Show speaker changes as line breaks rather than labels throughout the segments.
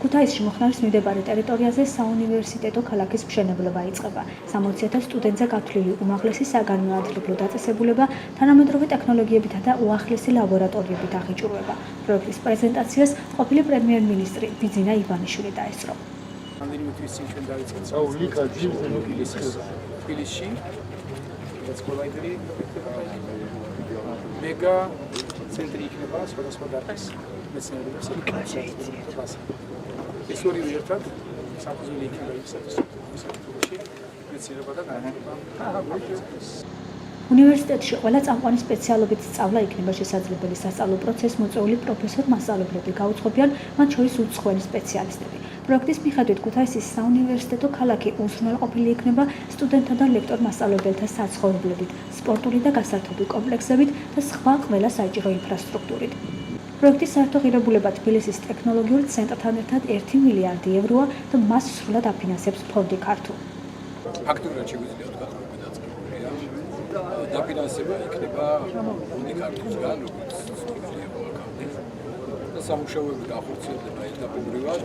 ქუთაისში მუხნარის მიმდებარე ტერიტორიაზე საუნივერსიტეტო ქალაქის მშენებლობა იწყება. 60,000 სტუდენტზე გათვლილი უმაღლესი საგანმანათლებლო დაწესებულება თანამედროვე ტექნოლოგიებითა და უახლესი ლაბორატორიებით აღიჭურვება. პროექტის პრეზენტაციას ყოფილი პრემიერ-მინისტრი ბიძინა ივანიშვილი დაესწრო.
თბილისში სკოლაიდერი მეგა ცენტრი იქნება სხვადასხვა დარგის მეცნიერებებს ეკონომიკას. ეს ორივე ერთად საფუძველი იქნება იმისათვის, მეცნიერება და განათლება.
უნივერსიტეტში ყველა წამყვანი სპეციალობით სწავლა იქნება შესაძლებელი. სასწავლო პროცესს მოწვეული პროფესორ-მასწავლებლები გაუძღობიან, მათ შორის უცხოელი სპეციალისტები. პროექტის მიხედვით ქუთაისის საუნივერსიტეტო ქალაქი უზრუნველყოფილი იქნება სტუდენტთა და ლექტორ-მასწავლებელთა საცხოვრებლებით, სპორტული და გასართობი კომპლექსებით და სხვა ყველა საჭირო ინფრასტრუქტურით. პროექტის საერთო ღირებულება თბილისის ტექნოლოგიურ ცენტრთან ერთად 1 მილიარდი ევროა და მას სრულად აფინანსებს ფონდი ქართულ.
ფაქტურად შეგვიძლია ვთქვათ, რომ დაწყებულია. დაფინანსება იქნება ფონდი ქართულგან, როგორც და სამუშაოები განხორციელდება ეტაპობრივად.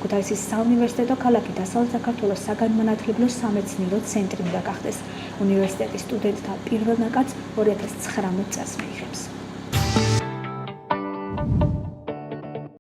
ქუთაისის საუნივერსიტეტო ქალაქი დასავლეთ საქართველოს საგანმანათლებლო სამეცნიერო ცენტრი უნდა გახდეს. უნივერსიტეტის სტუდენტთა პირველ ნაკადს 2019 წელს მიიღებს.